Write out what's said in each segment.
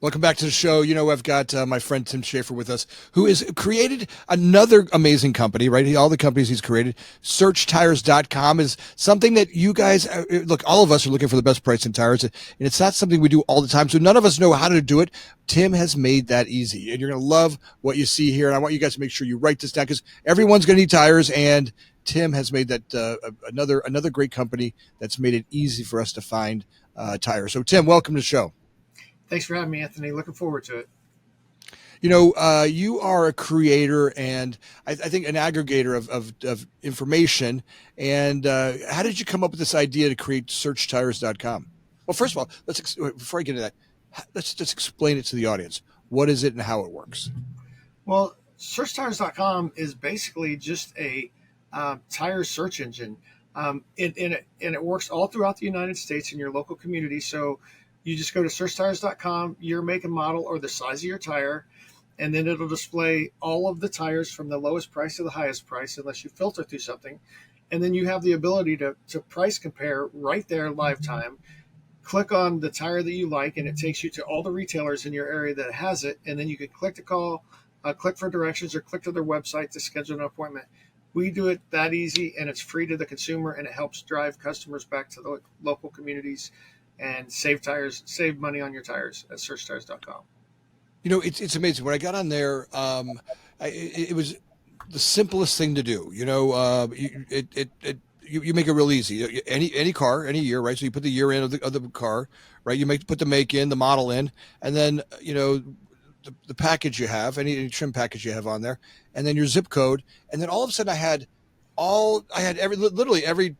Welcome back to the show. I've got my friend Tim Shaffer with us, who has created another amazing company, right? All the companies he's created. SearchTires.com is something that you guys, look, all of us are looking for the best price in tires, and it's not something we do all the time. So none of us know how to do it. Tim has made that easy, and you're going to love what you see here. And I want you guys to make sure you write this down because everyone's going to need tires, and Tim has made that another great company that's made it easy for us to find tires. So Tim, welcome to the show. Thanks for having me, Anthony. Looking forward to it. You are a creator and I think an aggregator of information. And how did you come up with this idea to create SearchTires.com? Well, first of all, before I get into that, let's just explain it to the audience. What is it and how it works? Well, SearchTires.com is basically just a tire search engine. It works all throughout the United States in your local community. So you just go to SearchTires.com, your make and model or the size of your tire, and then it'll display all of the tires from the lowest price to the highest price, unless you filter through something. And then you have the ability to price compare right there live time. Click on the tire that you like, and it takes you to all the retailers in your area that has it. And then you can click to call, click for directions, or click to their website to schedule an appointment. We do it that easy, and it's free to the consumer, and it helps drive customers back to the local communities and save money on your tires at SearchTires.com. It's amazing. When I got on there, it was the simplest thing to do. You make it real easy. Any car, any year, right? So you put the year in of the car, right? Put the make in, the model in, and then the package you have, any trim package you have on there, and then your zip code, and then all of a sudden I had literally every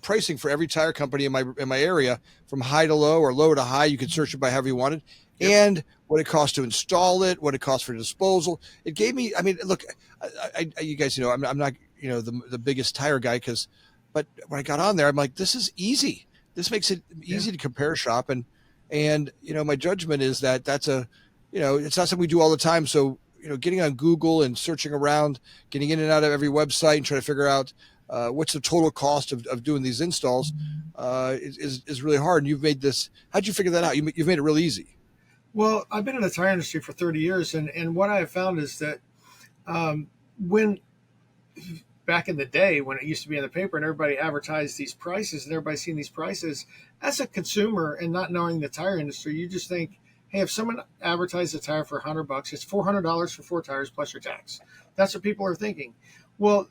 pricing for every tire company in my area, from high to low or low to high. You could search it by however you wanted. Yep. And what it costs to install it, what it costs for disposal. It gave me, look, you guys, I'm not, the biggest tire guy but when I got on there, I'm like, this is easy. This makes it easy to compare shop. And my judgment is that that's it's not something we do all the time. So, getting on Google and searching around, getting in and out of every website and trying to figure out what's the total cost of doing these installs is really hard. And you've made this, how'd you figure that out? You've made it real easy. Well, I've been in the tire industry for 30 years. And what I have found is that when back in the day, when it used to be in the paper and everybody advertised these prices and everybody's seen these prices, as a consumer and not knowing the tire industry, you just think, hey, if someone advertised a tire for $100, it's $400 for 4 tires plus your tax. That's what people are thinking. Well,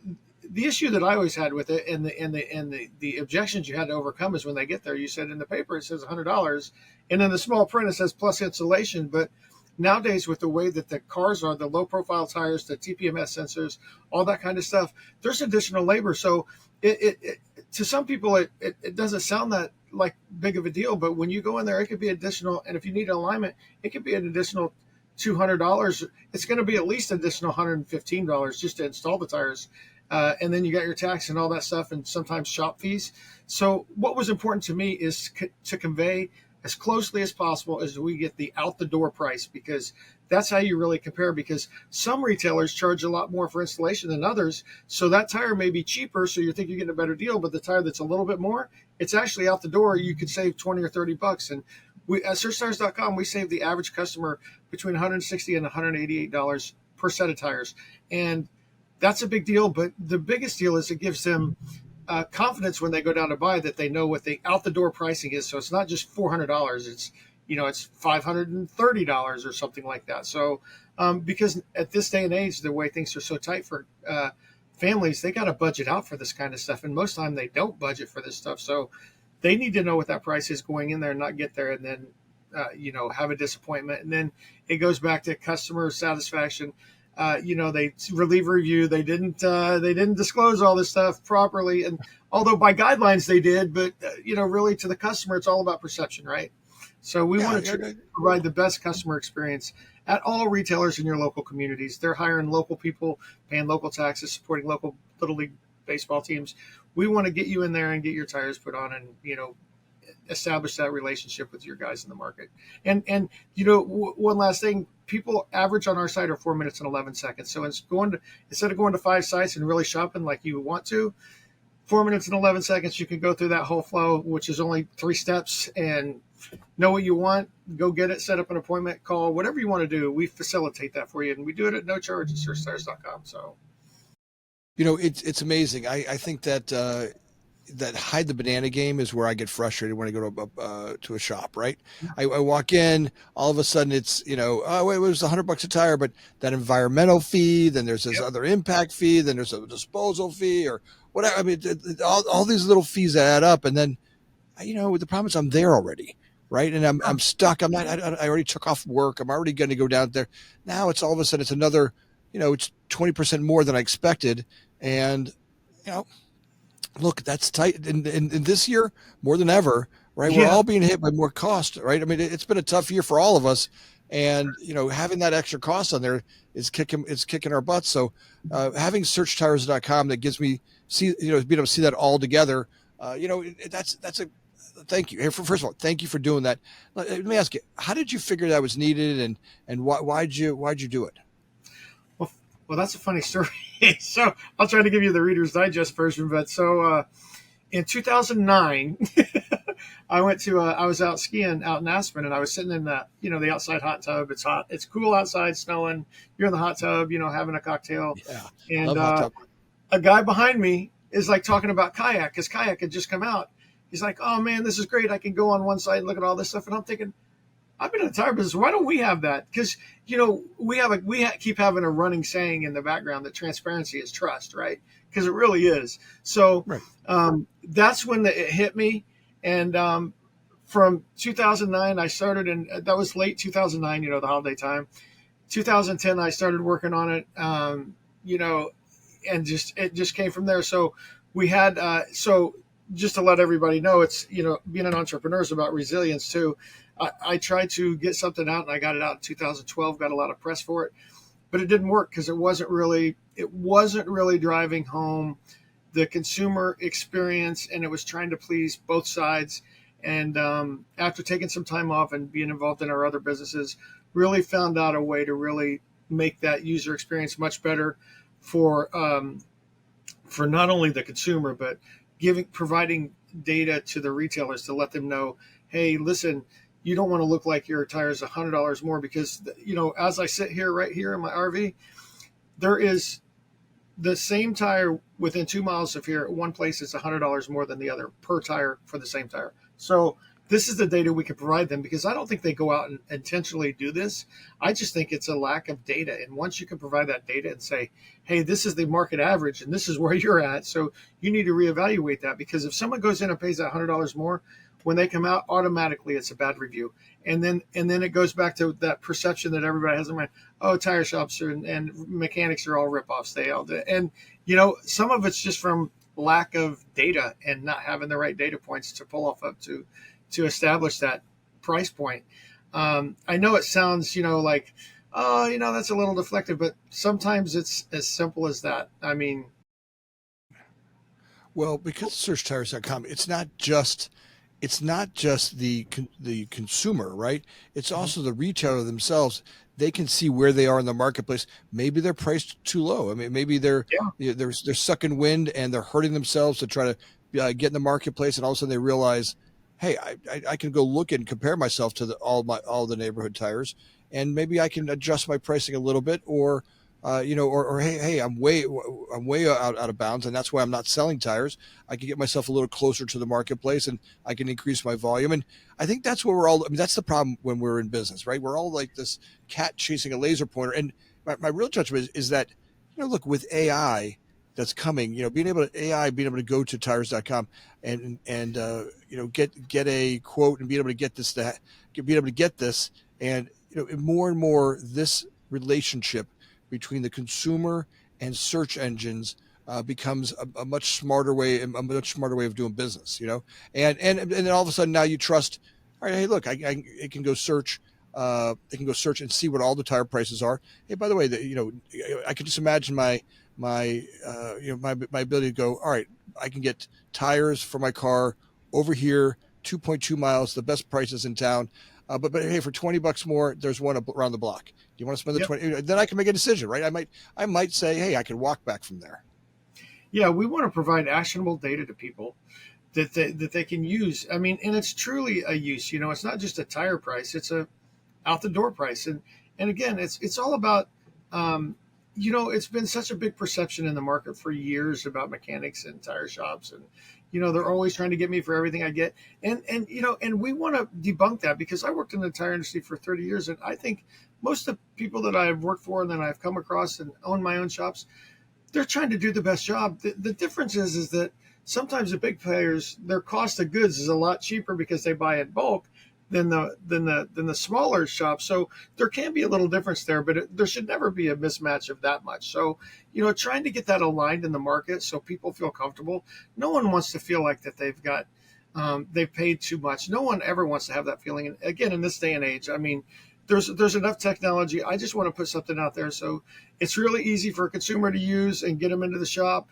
the issue that I always had with it, and the objections you had to overcome, is when they get there, you said in the paper it says $100, and in the small print it says plus installation. But nowadays, with the way that the cars are, the low profile tires, the TPMS sensors, all that kind of stuff, there's additional labor. So it to some people it doesn't sound that like big of a deal, but when you go in there, it could be additional. And if you need alignment, it could be an additional $200. It's going to be at least additional $115 just to install the tires. And then you got your tax and all that stuff, and sometimes shop fees. So what was important to me is to convey as closely as possible as we get the out the door price, because that's how you really compare, because some retailers charge a lot more for installation than others. So that tire may be cheaper, so you think you're getting a better deal, but the tire that's a little bit more, it's actually out the door. You could save 20 or 30 bucks. And we at SearchTires.com, we save the average customer between $160 and $188 per set of tires. And that's a big deal, but the biggest deal is it gives them confidence when they go down to buy, that they know what the out the door pricing is. So it's not just $400; it's it's $530 or something like that. So because at this day and age, the way things are so tight for families, they got to budget out for this kind of stuff, and most of the time they don't budget for this stuff. So they need to know what that price is going in there, and not get there and then have a disappointment. And then it goes back to customer satisfaction. They relieve review. They didn't disclose all this stuff properly. And although by guidelines they did, but really to the customer, it's all about perception, right? So we want to provide the best customer experience at all retailers in your local communities. They're hiring local people, paying local taxes, supporting local Little League baseball teams. We want to get you in there and get your tires put on, and, establish that relationship with your guys in the market. And one last thing, people average on our site are 4 minutes and 11 seconds. So instead of going to 5 sites and really shopping like you want to, 4 minutes and 11 seconds, you can go through that whole flow, which is only 3 steps, and know what you want, go get it, set up an appointment, call, whatever you want to do. We facilitate that for you, and we do it at no charge at searchtires.com. So, It's amazing. I think that that hide the banana game is where I get frustrated when I go to a shop. Right, I walk in, all of a sudden it's oh wait, it was $100 a tire, but that environmental fee, then there's this yep. other impact fee, then there's a disposal fee or whatever. I mean, all these little fees that add up, and then the problem is I'm there already, right? And I'm stuck. I'm not. I already took off work. I'm already going to go down there. Now it's all of a sudden it's another, it's 20% more than I expected, and you know, look, that's tight. And this year more than ever, right? We're Yeah. all being hit by more cost, right? I mean, it's been a tough year for all of us, and having that extra cost on there is kicking our butts. So having searchtires.com that gives me being able to see that all together, that's a thank you. Hey, first of all, thank you for doing that. Let me ask you, how did you figure that was needed, and why'd you do it? Well, well, that's a funny story. So I'll try to give you the Reader's Digest version. But in 2009, I was out skiing out in Aspen, and I was sitting in the outside hot tub. It's hot. It's cool outside, snowing. You're in the hot tub, having a cocktail. Yeah, And love hot tub. a guy behind me is like talking about kayak because kayak had just come out. He's like, "Oh man, this is great! I can go on one side and look at all this stuff." And I'm thinking, I've been in the tire business. Why don't we have that? Because keep having a running saying in the background that transparency is trust, right? Because it really is. So Right. that's when it hit me. And from 2009, I started, and that was late 2009. The holiday time. 2010, I started working on it. And it just came from there. So we had just to let everybody know, it's being an entrepreneur is about resilience too. I tried to get something out, and I got it out in 2012. Got a lot of press for it, but it didn't work because it wasn't really driving home the consumer experience, and it was trying to please both sides. And after taking some time off and being involved in our other businesses, really found out a way to really make that user experience much better for not only the consumer, but providing data to the retailers to let them know, hey, listen, you don't want to look like your tire is $100 more because as I sit here right here in my RV, there is the same tire within 2 miles of here. At one place, it's $100 more than the other per tire for the same tire. So this is the data we can provide them because I don't think they go out and intentionally do this. I just think it's a lack of data. And once you can provide that data and say, hey, this is the market average and this is where you're at, so you need to reevaluate that, because if someone goes in and pays that $100 more, when they come out, automatically it's a bad review. And then it goes back to that perception that everybody has in mind. Oh, tire shops and mechanics are all ripoffs. They all do. And some of it's just from lack of data and not having the right data points to pull off up to establish that price point. I know it sounds, like, oh, that's a little deflective, but sometimes it's as simple as that. I mean, Well, because searchtires.com, it's not just the consumer, right? It's also the retailer themselves. They can see where they are in the marketplace. Maybe they're priced too low. I mean, maybe yeah, they're sucking wind and they're hurting themselves to try to get in the marketplace, and all of a sudden they realize, hey, I can go look and compare myself to all the neighborhood tires, and maybe I can adjust my pricing a little bit, or hey, I'm way out of bounds, and that's why I'm not selling tires. I can get myself a little closer to the marketplace, and I can increase my volume. And I think that's what we're all. I mean, that's the problem when we're in business, right? We're all like this cat chasing a laser pointer. And my real judgment is that, look, with AI that's coming, being able to go to tires.com and get a quote and be able to get be able to get this, and more and more this relationship between the consumer and search engines becomes a much smarter way of doing business, and then all of a sudden now you trust, all right, hey, look, it can go search. It can go search and see what all the tire prices are. Hey, by the way, I can just imagine my ability to go, all right, I can get tires for my car over here, 2.2 miles, the best prices in town. But hey, for $20 more, there's one around the block. Do you want to spend the yep. 20? Then I can make a decision, right? I might say, hey, I can walk back from there. Yeah, we want to provide actionable data to people that they can use. I mean, and it's truly a use. It's not just a tire price; it's a out the door price. And again, it's all about. Um, it's been such a big perception in the market for years about mechanics and tire shops, and they're always trying to get me for everything I get, and we want to debunk that, because I worked in the tire industry for 30 years, and I think most of the people that I've worked for and that I've come across and own my own shops, they're trying to do the best job. The difference is that sometimes the big players, their cost of goods is a lot cheaper because they buy in bulk than the smaller shops. So there can be a little difference there, but there should never be a mismatch of that much. So trying to get that aligned in the market so people feel comfortable. No one wants to feel like that they've paid too much. No one ever wants to have that feeling. And again, in this day and age, I mean, there's enough technology. I just want to put something out there so it's really easy for a consumer to use and get them into the shop.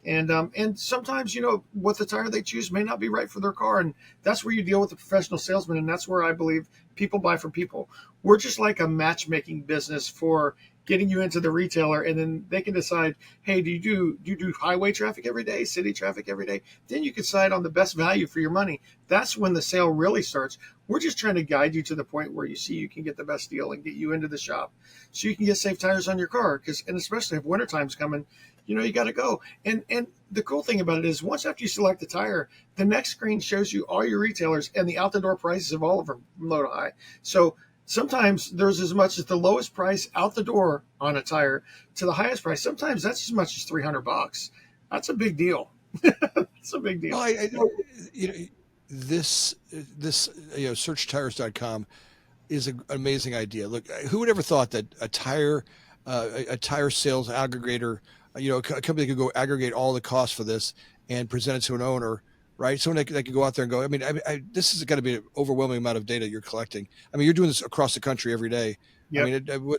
And sometimes what the tire they choose may not be right for their car, and that's where you deal with a professional salesman, and that's where I believe people buy from people. We're just like a matchmaking business for getting you into the retailer, and then they can decide, hey, do you do highway traffic every day, city traffic every day? Then you can decide on the best value for your money. That's when the sale really starts. We're just trying to guide you to the point where you see you can get the best deal and get you into the shop so you can get safe tires on your car. And especially if wintertime's coming, you got to go. And the cool thing about it is, once after you select the tire, the next screen shows you all your retailers and the out the door prices of all of them from low to high. So sometimes there's as much as the lowest price out the door on a tire to the highest price. Sometimes that's as much as $300. That's a big deal. It's a big deal. Well, you know, this searchtires.com is an amazing idea. Look, who would ever thought that a tire sales aggregator, a company could go aggregate all the costs for this and present it to an owner, right? Someone that could go out there and go, this is going to be an overwhelming amount of data you're collecting. I mean, you're doing this across the country every day. Yep. I mean,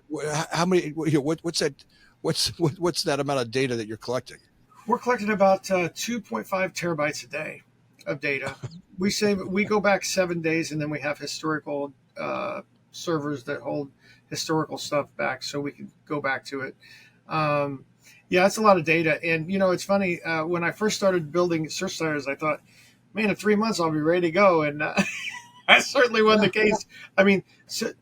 how many? What's that? What's that amount of data that you're collecting? We're collecting about 2.5 terabytes a day of data. We go back 7 days, and then we have historical servers that hold historical stuff back, so we can go back to it. Yeah, it's a lot of data. And, it's funny, when I first started building search tires, I thought, man, in 3 months I'll be ready to go. And that certainly wasn't the case. I mean,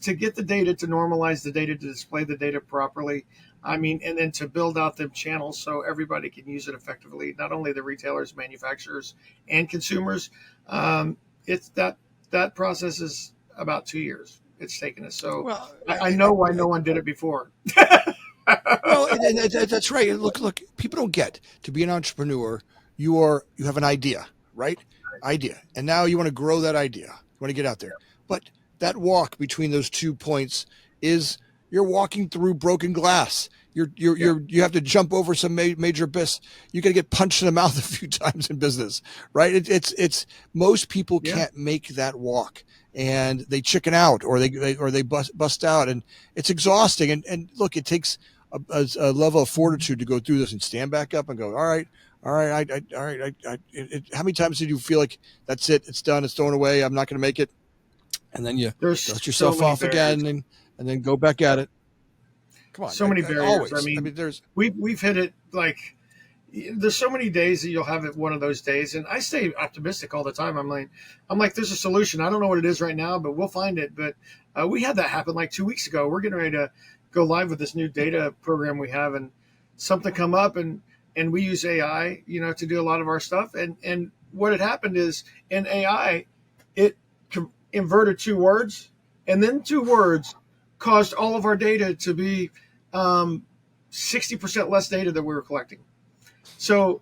to get the data, to normalize the data, to display the data properly, and then to build out the channels so everybody can use it effectively, not only the retailers, manufacturers, and consumers. It's that process is about 2 years. It's taken us. So well, I know why no one did it before. Well, and that's right. Look, people don't get to be an entrepreneur. You have an idea, right? Idea. And now you want to grow that idea. You want to get out there. But that walk between those 2 points is you're walking through broken glass. You have to jump over some major abyss. You got to get punched in the mouth a few times in business, right? It's most people can't make that walk, and they chicken out or they bust out, and it's exhausting. And look, it takes a level of fortitude to go through this and stand back up and go, all right. How many times did you feel like that's it? It's done. It's thrown away. I'm not going to make it. And then you dust yourself off again and then go back at it. Come on. So many barriers. Always. We've hit it like there's so many days that you'll have it one of those days. And I stay optimistic all the time. I'm like, there's a solution. I don't know what it is right now, but we'll find it. But we had that happen like 2 weeks ago. We're getting ready to go live with this new data program we have, and something come up, and we use AI, to do a lot of our stuff. And what had happened is, in AI, it inverted 2 words, and then 2 words caused all of our data to be 60% less data that we were collecting. So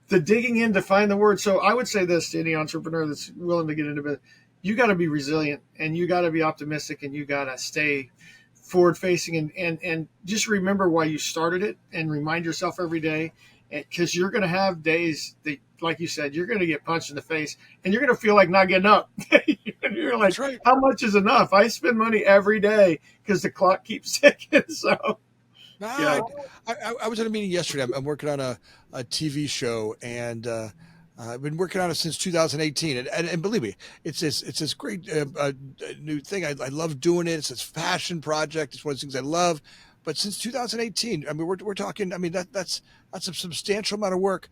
the digging in to find the word. So I would say this to any entrepreneur that's willing to get into it: you got to be resilient, and you got to be optimistic, and you got to stay forward facing, and just remember why you started it, and remind yourself every day, because you're going to have days that, like you said, you're going to get punched in the face, and you're going to feel like not getting up. You're like, right. How much is enough? I spend money every day because the clock keeps ticking. So I was at a meeting yesterday. I'm working on a TV show, and I've been working on it since 2018, and believe me, it's this great new thing. I love doing it. It's this passion project. It's one of the things I love. But since 2018, we're talking. That's a substantial amount of work.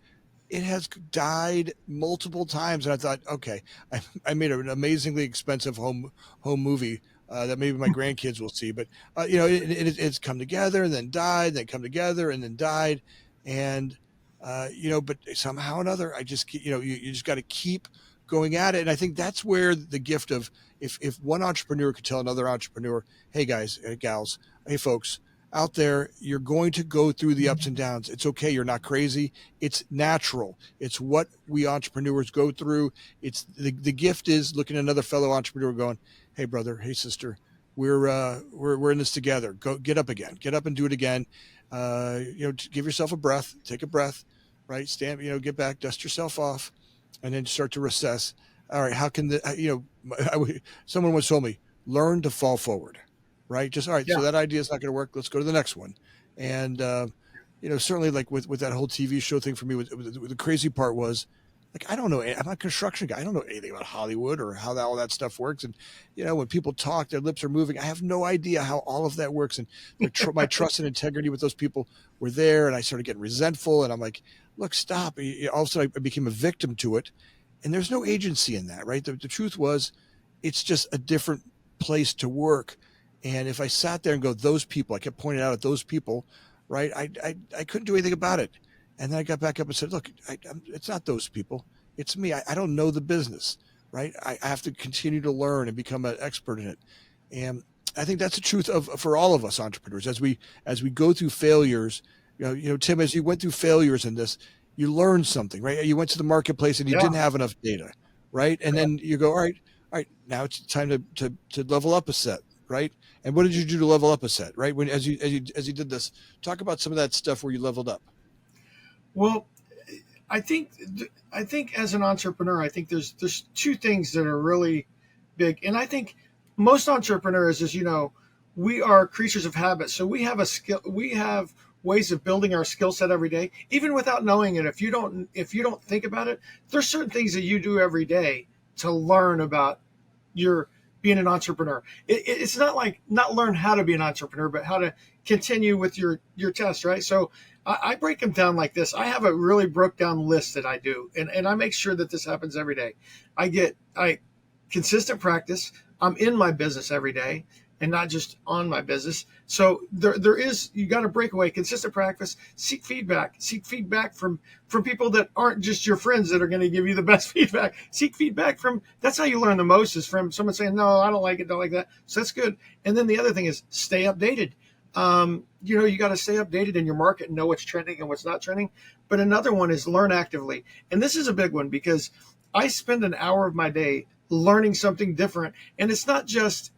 it has died multiple times. And I thought, okay, I made an amazingly expensive home movie that maybe my grandkids will see. But it's come together and then died, then come together and then died, and but somehow or another, I just you just got to keep going at it. And I think that's where the gift of if one entrepreneur could tell another entrepreneur, hey guys, hey gals, hey folks out there, you're going to go through the ups and downs. It's okay. You're not crazy. It's natural. It's what we entrepreneurs go through. It's the gift is looking at another fellow entrepreneur going, hey brother, hey sister, we're in this together. Go get up again, get up and do it again. Give yourself a breath, take a breath, right? Stand, get back, dust yourself off, and then start to assess. All right, how can someone once told me, learn to fall forward, right? Just all right. So Yeah. that idea is not going to work. Let's go to the next one. And certainly like with that whole TV show thing for me, the crazy part was like I don't know. I'm not a construction guy. I don't know anything about Hollywood or how all that stuff works. And when people talk, their lips are moving. I have no idea how all of that works. And my trust and integrity with those people were there. And I started getting resentful. And I'm like, look, stop. All of a sudden, I became a victim to it. And there's no agency in that, right? The truth was, it's just a different place to work. And if I sat there and go, those people, I kept pointing out at those people, right? I couldn't do anything about it. And then I got back up and said, look, it's not those people. It's me. I don't know the business, right? I have to continue to learn and become an expert in it. And I think that's the truth for all of us entrepreneurs as we go through failures. Tim, as you went through failures in this, you learned something, right? You went to the marketplace and you Yeah. didn't have enough data, right? And then you go, all right, now it's time to level up a set, right? And what did you do to level up a set, right? When as you did this, talk about some of that stuff where you leveled up. Well, I think I think as an entrepreneur, I think there's two things that are really big, and I think most entrepreneurs, as you know, we are creatures of habit. So we have a skill, we have ways of building our skill set every day, even without knowing it. If you don't think about it, there's certain things that you do every day to learn about your being an entrepreneur. It's not like not learn how to be an entrepreneur, but how to continue with your test, right? So I break them down like this. I have a really broke down list that I do, and I make sure that this happens every day. I consistent practice. I'm in my business every day and not just on my business. So there is, you got to break away, consistent practice, seek feedback from people that aren't just your friends that are going to give you the best feedback. Seek feedback from, that's how you learn the most, is from someone saying, no, I don't like it, don't like that. So that's good. And then the other thing is stay updated. You got to stay updated in your market and know what's trending and what's not trending. But another one is learn actively. And this is a big one because I spend an hour of my day learning something different. And it's not just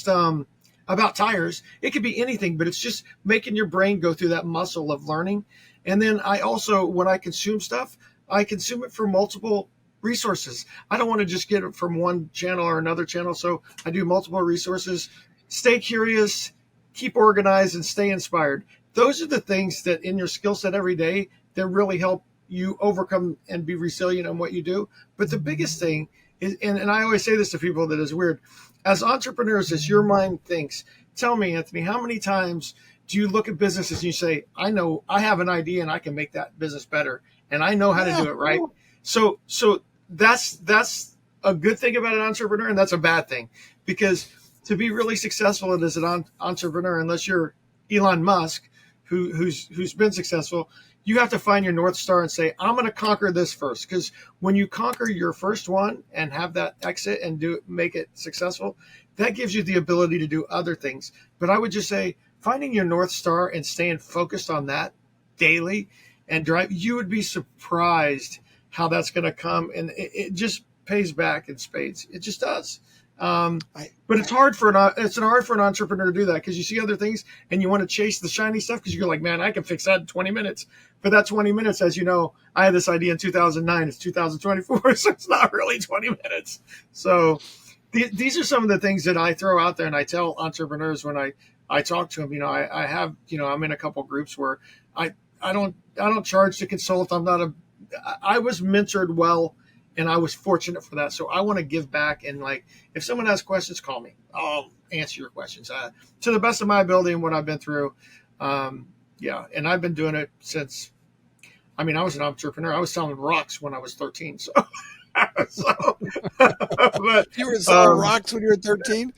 about tires. It could be anything, but it's just making your brain go through that muscle of learning. And then I also, when I consume stuff, I consume it from multiple resources. I don't want to just get it from one channel or another channel. So I do multiple resources. Stay curious, keep organized, and stay inspired. Those are the things that in your skill set every day that really help you overcome and be resilient in what you do. But the biggest thing is, and I always say this to people that is weird, as entrepreneurs, as your mind thinks, tell me, Anthony, how many times do you look at businesses and you say, I know I have an idea and I can make that business better and I know how to do it right? So that's a good thing about an entrepreneur, and that's a bad thing, because to be really successful as an entrepreneur, unless you're Elon Musk, who's been successful, you have to find your North Star and say, I'm going to conquer this first. Because when you conquer your first one and have that exit and make it successful, that gives you the ability to do other things. But I would just say finding your North Star and staying focused on that daily and drive, you would be surprised how that's going to come. And it just pays back in spades. It just does. But it's hard for an entrepreneur to do that, because you see other things and you want to chase the shiny stuff because you're like, man, I can fix that in 20 minutes. But that 20 minutes, as you know, I had this idea in 2009. It's 2024, so it's not really 20 minutes. So these are some of the things that I throw out there, and I tell entrepreneurs when I talk to them. I have, I'm in a couple groups where I don't charge to consult. I was mentored well, and I was fortunate for that. So I want to give back. And like, if someone has questions, call me. I'll answer your questions to the best of my ability and what I've been through. Yeah. And I've been doing it since I mean, I was an entrepreneur. I was selling rocks when I was 13. So, so but You were selling um, rocks when you were 13?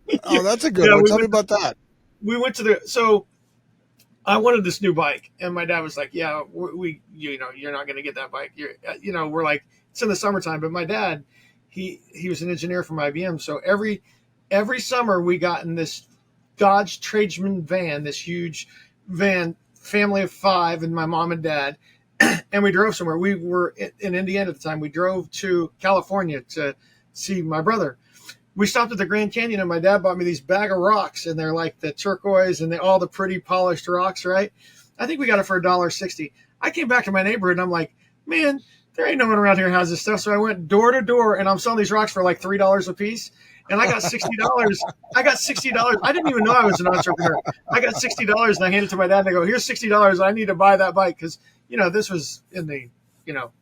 yeah, Oh, that's a good yeah, one. Tell me about that. we went to the so I wanted this new bike, and my dad was like, "Yeah, we you know, you're not going to get that bike. We're like, it's in the summertime." But my dad, he was an engineer from IBM, so every summer we got in this Dodge Tradesman van, this huge van, family of five, and my mom and dad, and we drove somewhere. We were in Indiana at the time. We drove to California to see my brother. We stopped at the Grand Canyon, and my dad bought me these bag of rocks, and they're like the turquoise and all the pretty polished rocks, right? I think we got it for $1.60. I came back to my neighborhood, and I'm like, man, there ain't no one around here who has this stuff. So I went door to door, and I'm selling these rocks for like $3 a piece, and I got $60. I got $60. I didn't even know I was an entrepreneur. I got $60, and I handed it to my dad, and I go, here's $60. I need to buy that bike because this was in the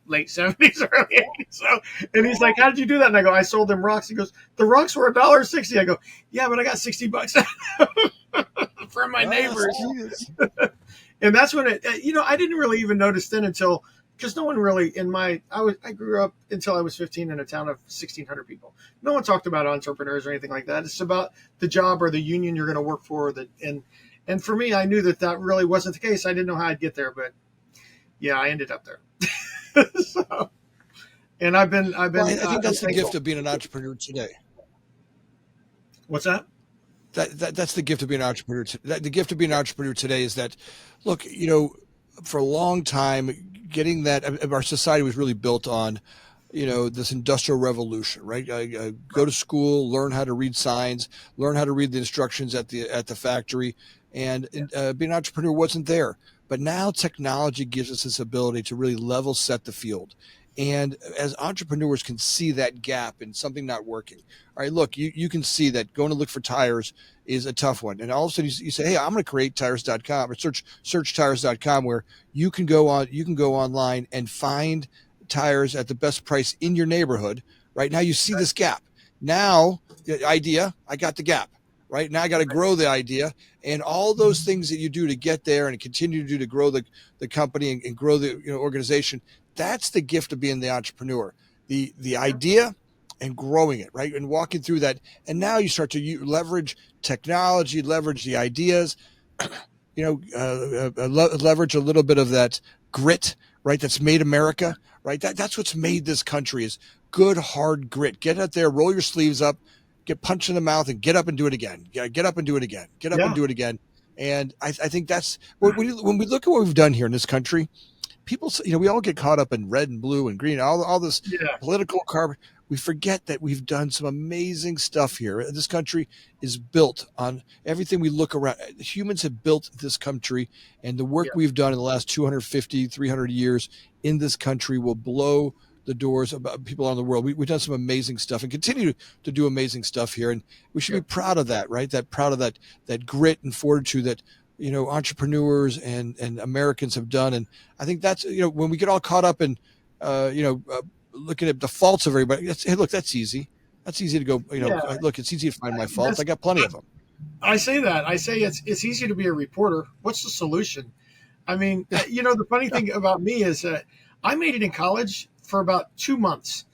late 70s, early 80s. So, and he's like, how did you do that? And I go, I sold them rocks. He goes, the rocks were $1.60. I go, yeah, but I got $60 from my That's neighbors. genius. And that's when I didn't really even notice then until, because no one really I grew up until I was 15 in a town of 1,600 people. No one talked about entrepreneurs or anything like that. It's about the job or the union you're going to work for. And for me, I knew that really wasn't the case. I didn't know how I'd get there, but yeah, I ended up there. So, and Well, I think I'm that's the thankful. gift of being an entrepreneur today. What's that? That's the gift of being an entrepreneur. The gift of being an entrepreneur today is that, look, for a long time, getting that our society was really built on, this industrial revolution, right? Go to school, learn how to read signs, learn how to read the instructions at the factory, and being an entrepreneur wasn't there. But now technology gives us this ability to really level set the field. And as entrepreneurs can see that gap in something not working. All right, look, you can see that going to look for tires is a tough one. And all of a sudden you say, hey, I'm going to create tires.com or search tires.com where you can go online and find tires at the best price in your neighborhood. Right now you see this gap. Now the idea, I got the gap. Right now I got to grow the idea and all those things that you do to get there and continue to do to grow the company and grow the organization. That's the gift of being the entrepreneur. The idea and growing it, right? And walking through that. And now you start to leverage technology, leverage the ideas, leverage a little bit of that grit, right? That's made America, right? That's what's made this country is good, hard grit. Get out there, roll your sleeves up, get punched in the mouth, and get up and do it again. Yeah, get up and do it again. Get up and Yeah, do it again. And I think that's when we look at what we've done here in this country. People, we all get caught up in red and blue and green, all this yeah, political carbon. We forget that we've done some amazing stuff here. This country is built on everything we look around. Humans have built this country, and the work yeah, we've done in the last 250, 300 years in this country will blow the doors about people around the world. We've done some amazing stuff and continue to do amazing stuff here. And we should yeah, be proud of that, right? Proud of that grit and fortitude that, entrepreneurs and Americans have done. And I think that's, when we get all caught up in, looking at the faults of everybody. Hey, look, that's easy. That's easy to go, yeah. look, it's easy to find my faults. I That's got plenty of them. I say that. I say it's easy to be a reporter. What's the solution? I mean, Yeah. the funny thing about me is that I made it in college for about 2 months,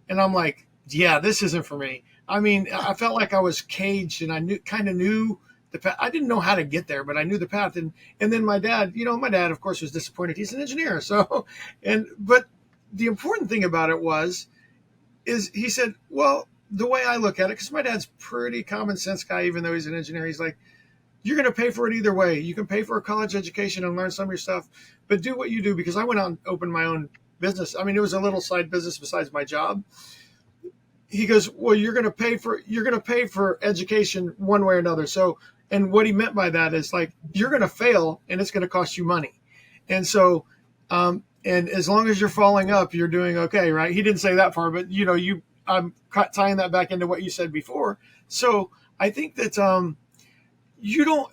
and I'm like, yeah, this isn't for me. I mean, I felt like I was caged, and I knew the path. I didn't know how to get there, but I knew the path. And then my dad, of course, was disappointed. He's an engineer, so but the important thing about it is he said, well, the way I look at it, because my dad's pretty common sense guy, even though he's an engineer, he's like, you're going to pay for it either way. You can pay for a college education and learn some of your stuff, but do what you do. Because I went out and opened my own business. I mean, it was a little side business besides my job. He goes, well, you're going to pay for education one way or another. So, and what he meant by that is like, you're going to fail and it's going to cost you money. And so, and as long as you're following up, you're doing okay, right? He didn't say that far, but I'm tying that back into what you said before. So I think that, you don't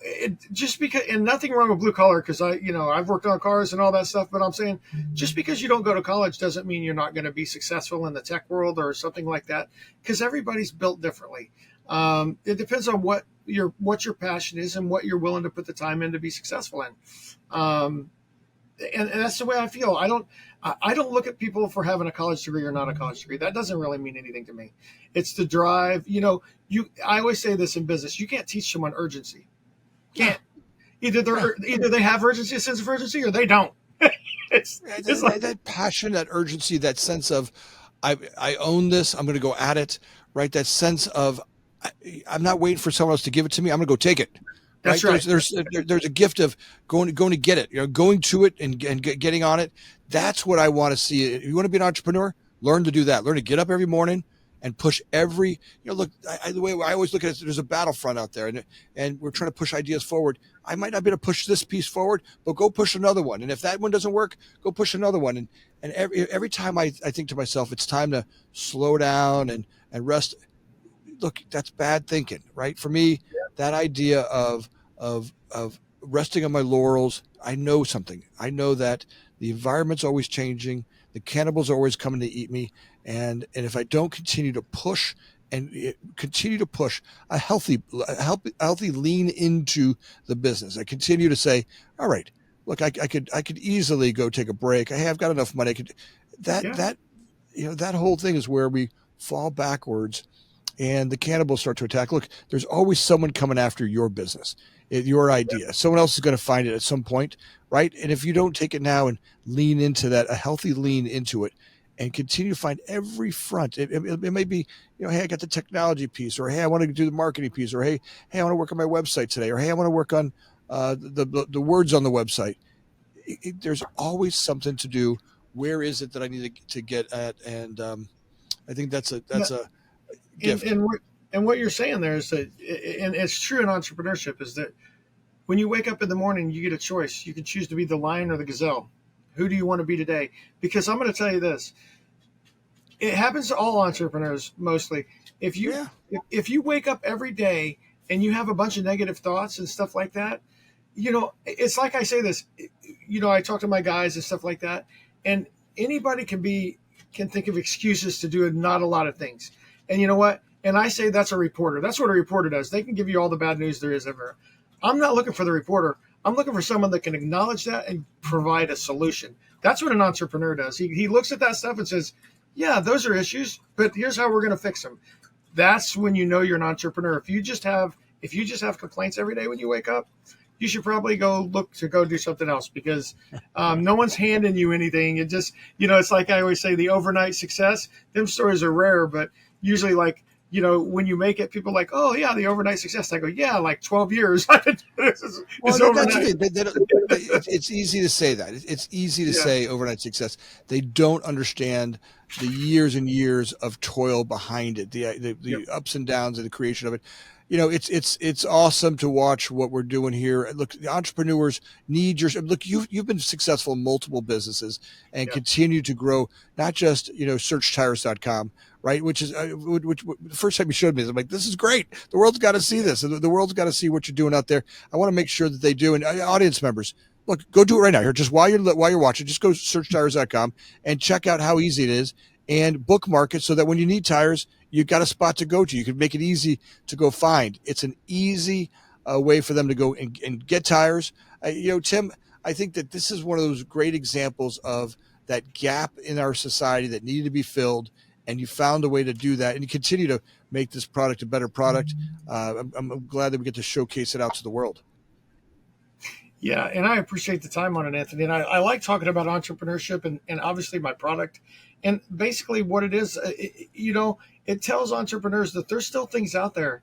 just because, and nothing wrong with blue collar, because I've worked on cars and all that stuff, but I'm saying just because you don't go to college doesn't mean you're not going to be successful in the tech world or something like that, because everybody's built differently. It depends on what your passion is and what you're willing to put the time in to be successful in. and that's the way I feel. I don't look at people for having a college degree or not a college degree. That doesn't really mean anything to me. It's the drive. I always say this in business: you can't teach someone urgency. No, Can't. Either no. they have urgency, a sense of urgency, or they don't. It's like That passion, that urgency, that sense of I own this. I'm going to go at it. Right. That sense of I'm not waiting for someone else to give it to me. I'm going to go take it. Right. that's right. There's a gift of going to get it. Going to it and getting on it. That's what I want to see. If you want to be an entrepreneur, learn to do that. Learn to get up every morning and push every. Look. The way I always look at it, there's a battlefront out there, and we're trying to push ideas forward. I might not be able to push this piece forward, but go push another one. And if that one doesn't work, go push another one. And every time I think to myself, it's time to slow down and rest. Look, that's bad thinking, right? For me, that idea of resting on my laurels, I know something. I know that the environment's always changing, the cannibals are always coming to eat me, and if I don't continue to push and continue to push a healthy lean into the business, I continue to say, all right, look, I could easily go take a break. Hey, I've got enough money. I could that Yeah, that that whole thing is where we fall backwards and the cannibals start to attack. Look, there's always someone coming after your business, your idea. Someone else is going to find it at some point, right? And if you don't take it now and lean into that, a healthy lean into it, and continue to find every front. It may be, hey, I got the technology piece, or hey, I want to do the marketing piece, or hey, I want to work on my website today, or hey, I want to work on the words on the website. There's always something to do. Where is it that I need to get at? And I think that's yeah. a and gift. and what and what you're saying there is that, and it's true in entrepreneurship, is that when you wake up in the morning, you get a choice. You can choose to be the lion or the gazelle. Who do you want to be today? Because I'm going to tell you this: it happens to all entrepreneurs mostly. If you Yeah. if you wake up every day and you have a bunch of negative thoughts and stuff like that, it's like I say this. I talk to my guys and stuff like that, and anybody can think of excuses to do not a lot of things. And you know what? And I say that's a reporter. That's what a reporter does. They can give you all the bad news there is ever. I'm not looking for the reporter. I'm looking for someone that can acknowledge that and provide a solution. That's what an entrepreneur does. He looks at that stuff and says, yeah, those are issues, but here's how we're going to fix them. That's when you know you're an entrepreneur. If you just have complaints every day when you wake up, you should probably go do something else, because no one's handing you anything. It just, it's like I always say, the overnight success. Them stories are rare, but usually, like, when you make it, people are like, oh yeah, the overnight success. I go, yeah, like 12 years. Well, It's that's the overnight. thing. It's easy to say that. It's easy to Yeah, say overnight success. They don't understand the years and years of toil behind it, yep, the ups and downs of the creation of it. It's awesome to watch what we're doing here. Look, the entrepreneurs need your look. You've been successful in multiple businesses and yep, continue to grow. Not just searchtires.com, right? Which is which the first time you showed me, I'm like, this is great. The world's got to see this. The world's got to see what you're doing out there. I want to make sure that they do. And audience members, look, go do it right now. Here, just while you're watching, just go to searchtires.com and check out how easy it is, and bookmark it so that when you need tires, you've got a spot to go to. You can make it easy to go find. It's an easy way for them to go and get tires. Tim, I think that this is one of those great examples of that gap in our society that needed to be filled, and you found a way to do that, and you continue to make this product a better product. I'm glad that we get to showcase it out to the world. yeah. And I appreciate the time on it, Anthony. And I like talking about entrepreneurship and obviously my product, and basically what it is. It tells entrepreneurs that there's still things out there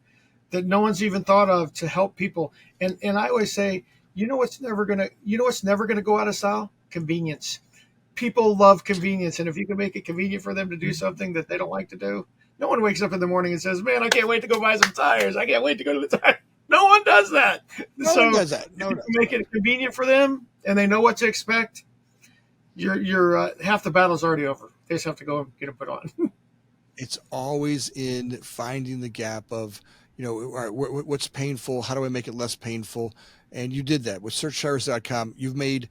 that no one's even thought of to help people. And I always say, what's never gonna go out of style? Convenience. People love convenience, and if you can make it convenient for them to do something that they don't like to do, no one wakes up in the morning and says, "Man, I can't wait to go buy some tires. I can't wait to go to the tire." No one does that. No one So does that. if No you one can does make it convenient for them and they know what to expect, you're half the battle's already over. They just have to go and get it put on. It's always in finding the gap of, all right, what's painful? How do I make it less painful? And you did that with searchtires.com. You've made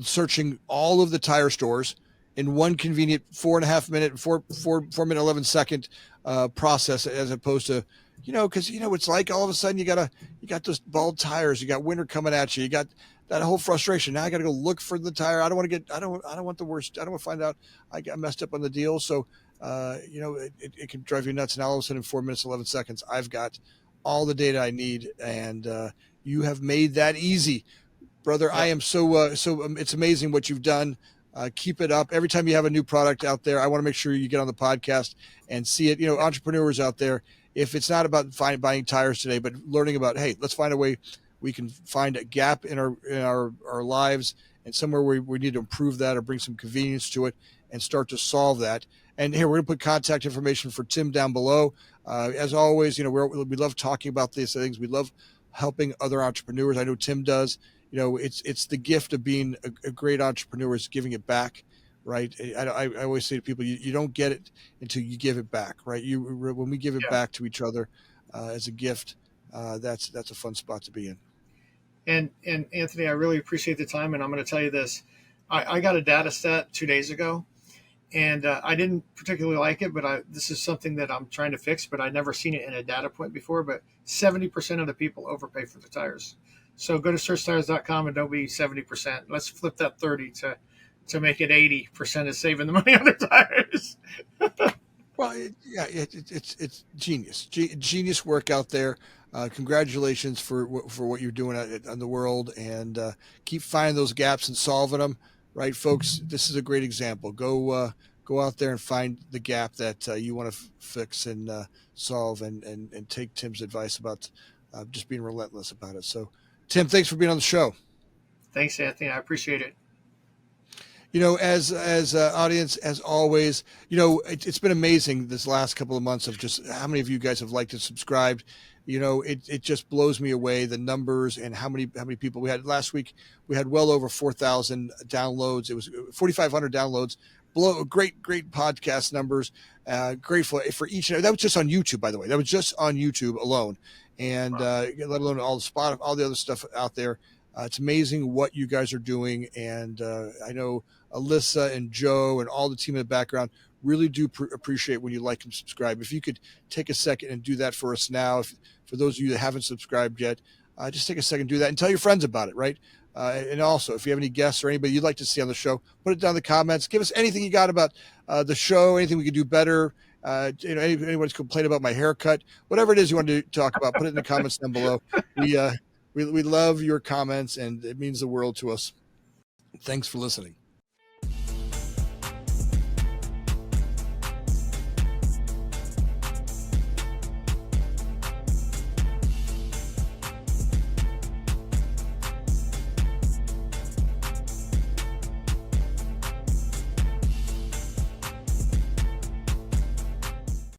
searching all of the tire stores in one convenient 4.5 minute, 4 minute, 11 second process, as opposed to, because it's like all of a sudden you got those bald tires, you got winter coming at you, you got that whole frustration. Now I got to go look for the tire. I don't want to get. I don't want the worst. I don't want to find out I got messed up on the deal. So it can drive you nuts. And all of a sudden, in 4 minutes, 11 seconds, I've got all the data I need, and you have made that easy, brother. I Yep. am so. It's amazing what you've done. Keep it up. Every time you have a new product out there, I want to make sure you get on the podcast and see it. Entrepreneurs out there, if it's not about buying tires today, but learning about, hey, let's find a way we can find a gap in our lives and somewhere where we need to improve that or bring some convenience to it and start to solve that. And here we're going to put contact information for Tim down below. As always, we love talking about these things. We love helping other entrepreneurs. I know Tim does. It's the gift of being a great entrepreneur is giving it back, right? I always say to people, you don't get it until you give it back, right? When we give it Yeah. back to each other as a gift, that's a fun spot to be in. And Anthony, I really appreciate the time, and I'm going to tell you this: I got a data set 2 days ago, and I didn't particularly like it, but this is something that I'm trying to fix. But I'd never seen it in a data point before. But 70% of the people overpay for the tires. So go to searchtires.com and don't be 70%. Let's flip that 30 to make it 80% is saving the money on the tires. Well, it's genius, genius work out there. Congratulations for what you're doing on the world, and keep finding those gaps and solving them. Right, folks. This is a great example. Go out there and find the gap that you want to fix and solve, and take Tim's advice about just being relentless about it. So, Tim, thanks for being on the show. Thanks, Anthony. I appreciate it. As audience, as always, it's been amazing this last couple of months of just how many of you guys have liked and subscribed. It just blows me away, the numbers and how many people we had last week. We had well over 4,000 downloads. It was 4,500 downloads. Great podcast numbers. Grateful for each. That was just on YouTube, by the way. That was just on YouTube alone, and Wow. let alone all the other stuff out there. It's amazing what you guys are doing, and I know Alyssa and Joe and all the team in the background really do appreciate when you like and subscribe. If you could take a second and do that for us now, for those of you that haven't subscribed yet, just take a second, do that, and tell your friends about it, right? And also, if you have any guests or anybody you'd like to see on the show, put it down in the comments. Give us anything you got about the show, anything we could do better. Anyone's complained about my haircut, whatever it is you want to talk about, put it in the comments down below. We love your comments, and it means the world to us. Thanks for listening.